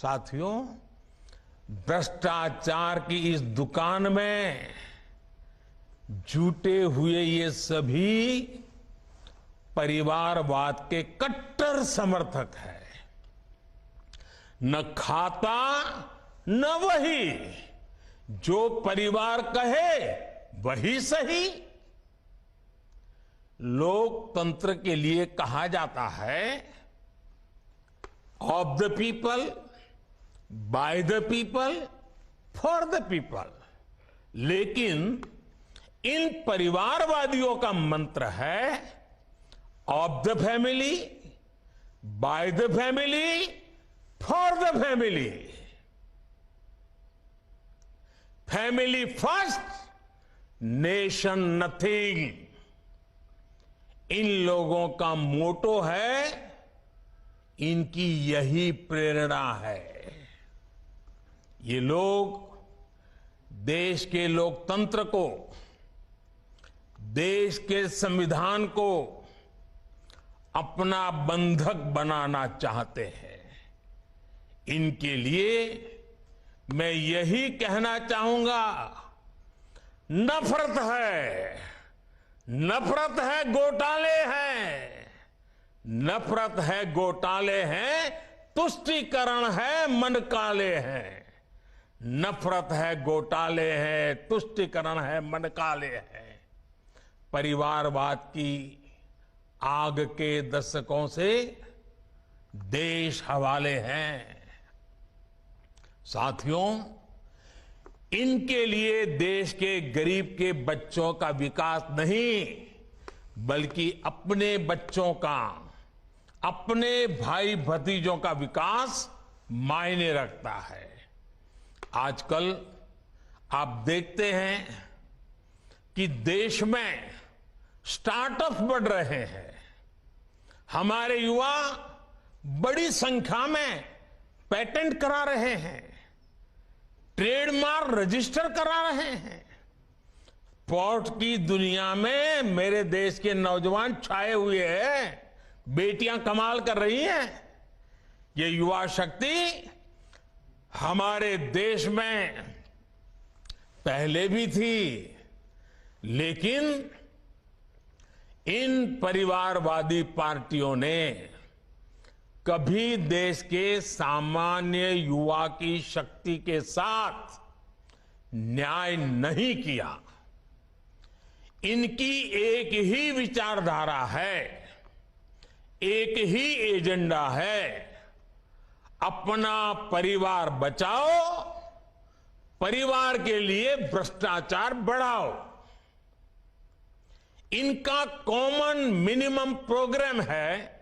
साथियों, भ्रष्टाचार की इस दुकान में जुटे हुए ये सभी परिवारवाद के कट्टर समर्थक हैं। न खाता न वही, जो परिवार कहे वही सही। लोकतंत्र के लिए कहा जाता है of the people, by the people, for the people. लेकिन इन परिवारवादियों का मंत्र है of the family, by the family, for the family. Family first, nation nothing. इन लोगों का मोटो है, इनकी यही प्रेरणा है। ये लोग देश के लोकतंत्र को, देश के संविधान को अपना बंधक बनाना चाहते हैं। इनके लिए मैं यही कहना चाहूंगा, नफरत है, नफरत है, घोटाले हैं, नफरत है, घोटाले हैं, तुष्टीकरण है, मन काले हैं। नफरत है, घोटाले हैं, तुष्टीकरण है, मन काले हैं। परिवारवाद की आग के दशकों से देश हवाले हैं। साथियों, इनके लिए देश के गरीब के बच्चों का विकास नहीं, बल्कि अपने बच्चों का, अपने भाई भतीजों का विकास मायने रखता है। आजकल आप देखते हैं कि देश में स्टार्टअप बढ़ रहे हैं। हमारे युवा बड़ी संख्या में पेटेंट करा रहे हैं, ट्रेडमार्क रजिस्टर करा रहे हैं। स्पोर्ट की दुनिया में मेरे देश के नौजवान छाए हुए हैं, बेटियां कमाल कर रही हैं। ये युवा शक्ति हमारे देश में पहले भी थी, लेकिन इन परिवारवादी पार्टियों ने कभी देश के सामान्य युवा की शक्ति के साथ न्याय नहीं किया। इनकी एक ही विचारधारा है, एक ही एजेंडा है, अपना परिवार बचाओ, परिवार के लिए भ्रष्टाचार बढ़ाओ। इनका कॉमन मिनिमम प्रोग्राम है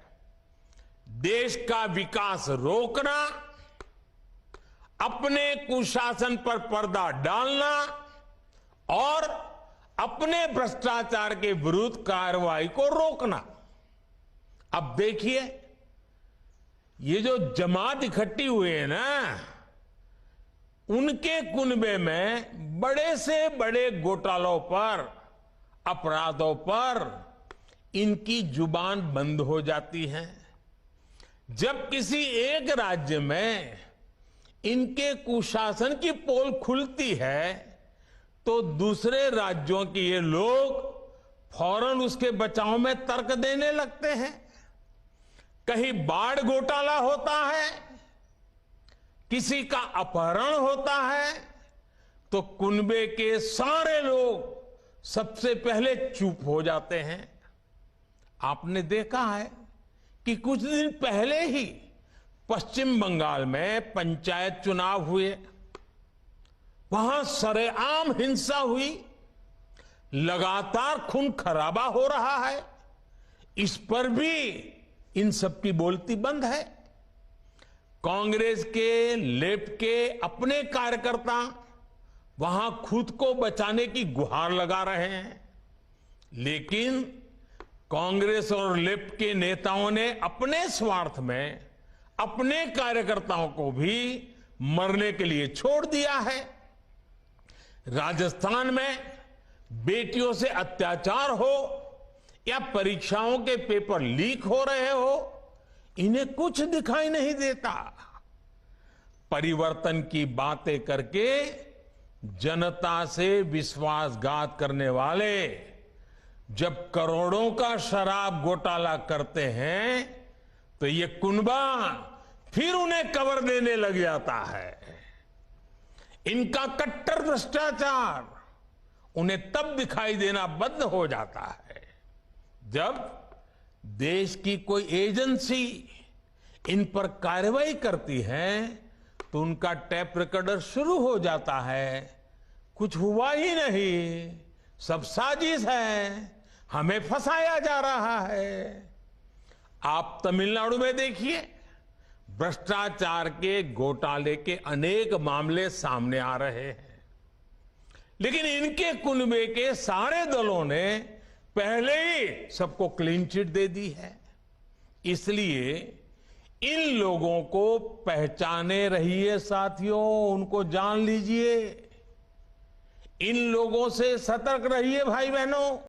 देश का विकास रोकना, अपने कुशासन पर पर्दा डालना और अपने भ्रष्टाचार के विरुद्ध कार्रवाई को रोकना। अब देखिए, ये जो जमात इकट्ठी हुई है ना, उनके कुनबे में बड़े से बड़े घोटालों पर, अपराधों पर इनकी जुबान बंद हो जाती है। जब किसी एक राज्य में इनके कुशासन की पोल खुलती है, तो दूसरे राज्यों के ये लोग फौरन उसके बचाव में तर्क देने लगते हैं। कहीं बाढ़ घोटाला होता है, किसी का अपहरण होता है, तो कुनबे के सारे लोग सबसे पहले चुप हो जाते हैं। आपने देखा है कि कुछ दिन पहले ही पश्चिम बंगाल में पंचायत चुनाव हुए, वहां सरेआम हिंसा हुई, लगातार खून खराबा हो रहा है। इस पर भी इन सब की बोलती बंद है। कांग्रेस के, लेफ्ट के अपने कार्यकर्ता वहां खुद को बचाने की गुहार लगा रहे हैं, लेकिन कांग्रेस और लेफ्ट के नेताओं ने अपने स्वार्थ में अपने कार्यकर्ताओं को भी मरने के लिए छोड़ दिया है। राजस्थान में बेटियों से अत्याचार हो या परीक्षाओं के पेपर लीक हो रहे हो, इन्हें कुछ दिखाई नहीं देता। परिवर्तन की बातें करके जनता से विश्वासघात करने वाले जब करोड़ों का शराब घोटाला करते हैं तो ये कुनबा फिर उन्हें कवर देने लग जाता है। इनका कट्टर भ्रष्टाचार उन्हें तब दिखाई देना बंद हो जाता है जब देश की कोई एजेंसी इन पर कार्रवाई करती है तो उनका टैप रिकॉर्डर शुरू हो जाता है, कुछ हुआ ही नहीं, सब साजिश है, हमें फंसाया जा रहा है। आप तमिलनाडु में देखिए, भ्रष्टाचार के घोटाले के अनेक मामले सामने आ रहे हैं, लेकिन इनके कुनबे के सारे दलों ने पहले ही सबको क्लीन चिट दे दी है। इसलिए इन लोगों को पहचाने रहिए साथियों, उनको जान लीजिए, इन लोगों से सतर्क रहिए भाई बहनों।